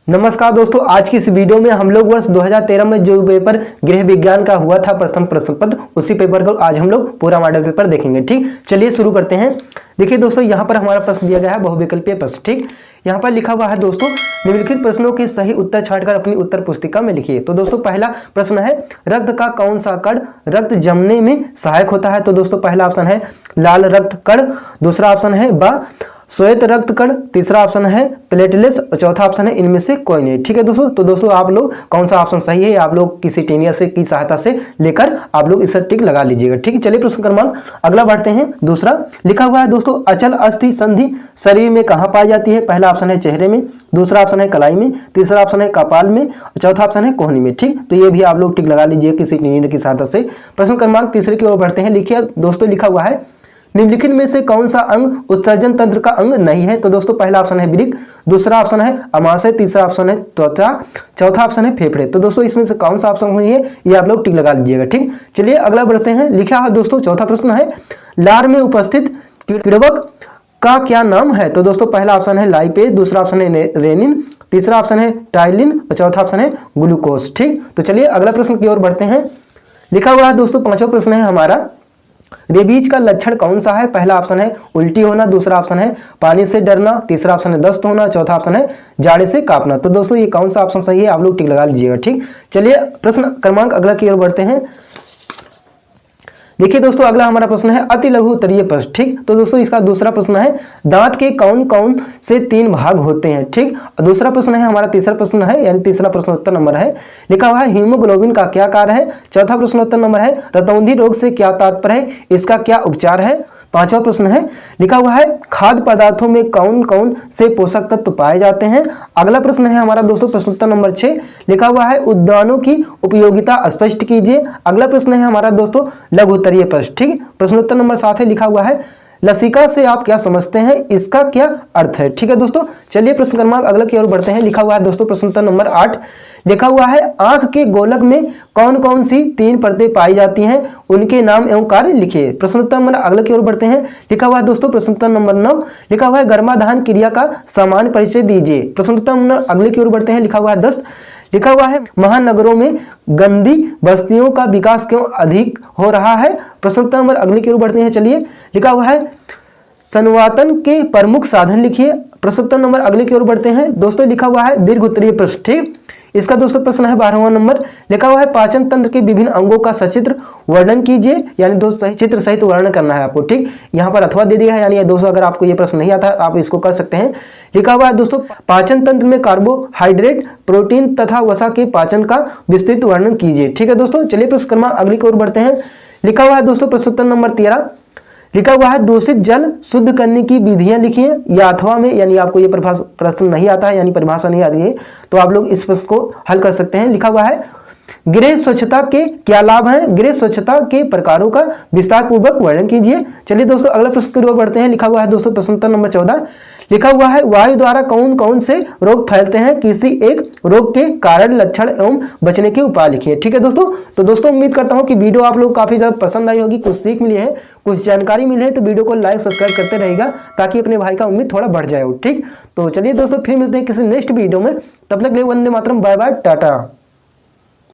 नमस्कार दोस्तों, आज की इस वीडियो में हम लोग वर्ष 2013 में जो पेपर गृह विज्ञान का हुआ था प्रथम प्रश्न पत्र, उसी पेपर को आज हम लोग पूरा मॉडल पेपर देखेंगे। ठीक, चलिए शुरू करते हैं। देखिए दोस्तों, यहाँ पर हमारा प्रश्न दिया गया है बहुविकल्पीय प्रश्न। ठीक, यहाँ पर लिखा हुआ है दोस्तों, निम्नलिखित प्रश्नों के सही उत्तर छांटकर अपनी उत्तर पुस्तिका में लिखिए। तो दोस्तों पहला प्रश्न है, रक्त का कौन सा कण रक्त जमने में सहायक होता है? तो दोस्तों पहला ऑप्शन है लाल रक्त कण, दूसरा ऑप्शन है बा श्वेत रक्त कण, तीसरा ऑप्शन है प्लेटलेट्स और चौथा ऑप्शन है इनमें से कोई नहीं। ठीक है दोस्तों, तो दोस्तों आप लोग कौन सा ऑप्शन सही है आप लोग किसी टेनिया से की सहायता से लेकर आप लोग इस टिक लगा लीजिएगा। ठीक है, चलिए प्रश्न क्रमांक अगला बढ़ते हैं। दूसरा लिखा हुआ है दोस्तों, अचल अस्थि संधि शरीर में कहाँ पाई जाती है? पहला ऑप्शन है चेहरे में, दूसरा ऑप्शन है कलाई में, तीसरा ऑप्शन है कपाल में और चौथा ऑप्शन है कोहनी में। ठीक, तो ये भी आप लोग टिक लगा लीजिए किसी टेनिया की सहायता से। प्रश्न क्रमांक तीसरे की ओर बढ़ते हैं। लिखिए दोस्तों, लिखा हुआ है निम्नलिखित में से कौन सा अंग उत्सर्जन तंत्र का अंग नहीं है? तो दोस्तों पहला ऑप्शन है वृक्क, दूसरा ऑप्शन है अमाशय, तीसरा ऑप्शन है त्वचा, चौथा ऑप्शन है फेफड़े। तो दोस्तों इसमें से कौन सा ऑप्शन नहीं है ये आप लोग टिक लगा लीजिएगा। ठीक, चलिए अगला बढ़ते हैं। लिखा है दोस्तों, चौथा प्रश्न है, लार में उपस्थित किण्वक का क्या नाम है? तो दोस्तों पहला ऑप्शन है लाइपेज, दूसरा ऑप्शन है रेनिन, तीसरा ऑप्शन है टाइलिन और चौथा ऑप्शन है ग्लूकोज। ठीक, तो चलिए अगला प्रश्न की ओर बढ़ते हैं। लिखा हुआ है दोस्तों, पांचवा प्रश्न है हमारा, रेबीज का लक्षण कौन सा है? पहला ऑप्शन है उल्टी होना, दूसरा ऑप्शन है पानी से डरना, तीसरा ऑप्शन है दस्त होना, चौथा ऑप्शन है जाड़े से कांपना। तो दोस्तों ये कौन सा ऑप्शन सही है आप लोग टिक लगा लीजिएगा। ठीक, चलिए प्रश्न क्रमांक अगला की ओर बढ़ते हैं। देखिए दोस्तों, अगला हमारा प्रश्न है अति लघु उत्तरीय प्रश्न। ठीक, तो दोस्तों इसका दूसरा प्रश्न है, दांत के कौन कौन से 3 भाग होते हैं? ठीक, दूसरा प्रश्न है हमारा तीसरा प्रश्न है, यानी तीसरा प्रश्नोत्तर नंबर है, लिखा हुआ है हीमोग्लोबिन का क्या कार्य है? चौथा प्रश्नोत्तर नंबर है, रतौंधी रोग से क्या तात्पर्य है, इसका क्या उपचार है? पांचवा प्रश्न है, लिखा हुआ है खाद्य पदार्थों में कौन कौन से पोषक तत्व पाए जाते हैं? अगला प्रश्न है हमारा दोस्तों प्रश्नोत्तर नंबर 6, लिखा हुआ है उद्यानों की उपयोगिता स्पष्ट कीजिए। अगला प्रश्न है हमारा दोस्तों लघु उत्तरीय प्रश्न। ठीक, प्रश्नोत्तर नंबर 7 है, लिखा हुआ है लसिका से आप क्या समझते हैं, इसका क्या अर्थ है? ठीक है दोस्तों, चलिए प्रश्न क्रमांक अगला की ओर बढ़ते हैं। लिखा हुआ है दोस्तों प्रश्नोत्तर नंबर 8, लिखा हुआ है आंख के गोलक में कौन कौन सी 3 परतें पाई जाती हैं, उनके नाम एवं कार्य लिखिए। प्रश्नोत्तर नंबर अगले की ओर बढ़ते हैं। लिखा हुआ है दोस्तों प्रश्नोत्तर नंबर 9, लिखा हुआ है गर्भाधान क्रिया का सामान्य परिचय दीजिए। प्रश्नोत्तर नंबर अगले की ओर बढ़ते हैं। लिखा हुआ है 10, लिखा हुआ है महानगरों में गंदी बस्तियों का विकास क्यों अधिक हो रहा है? प्रश्नोत्तर नंबर अगले की ओर बढ़ते हैं। चलिए, लिखा हुआ है संवातन के प्रमुख साधन लिखिए। प्रश्नोत्तर नंबर अगले की ओर बढ़ते हैं। दोस्तों लिखा हुआ है दीर्घ उत्तरीय प्रश्न। ठीक, इसका दोस्तों प्रश्न है 12वां नंबर, लिखा हुआ है पाचन तंत्र के विभिन्न अंगों का सचित्र वर्णन कीजिए, यानी दोस्तों चित्र सहित वर्णन करना है आपको। ठीक, यहाँ पर अथवा दे दिया है, यानी दोस्तों अगर आपको ये प्रश्न नहीं आता आप इसको कर सकते हैं। लिखा हुआ है दोस्तों पाचन तंत्र में कार्बोहाइड्रेट, प्रोटीन तथा वसा के पाचन का विस्तृत वर्णन कीजिए। ठीक है दोस्तों, चलिए प्रश्न क्रमांक अगली की ओर बढ़ते हैं। लिखा हुआ है दोस्तों प्रश्नोत्तर नंबर 13, लिखा हुआ है दूषित जल शुद्ध करने की विधियां लिखिए, या अथवा में, यानी आपको ये प्रश्न नहीं आता है यानी परिभाषा नहीं आती है तो आप लोग इस प्रश्न को हल कर सकते हैं। लिखा हुआ है गृह स्वच्छता के क्या लाभ हैं, गृह स्वच्छता के प्रकारों का विस्तार पूर्वक वर्णन कीजिए। चलिए दोस्तों अगला प्रश्न की ओर बढ़ते हैं। लिखा हुआ है दोस्तों प्रश्नोत्तर नंबर 14, लिखा हुआ है वायु द्वारा कौन कौन से रोग फैलते हैं, किसी एक रोग के कारण, लक्षण एवं बचने के उपाय लिखिए। ठीक है दोस्तों, तो दोस्तों उम्मीद करता हूं कि वीडियो आप लोग काफी ज्यादा पसंद आई होगी, कुछ सीख मिली है, कुछ जानकारी मिली है, तो वीडियो को लाइक सब्सक्राइब करते रहेगा ताकि अपने भाई का उम्मीद थोड़ा बढ़ जाए। ठीक, तो चलिए दोस्तों फिर मिलते हैं किसी नेक्स्ट वीडियो में, तब तक के लिए वंदे मातरम, बाय बाय, टाटा।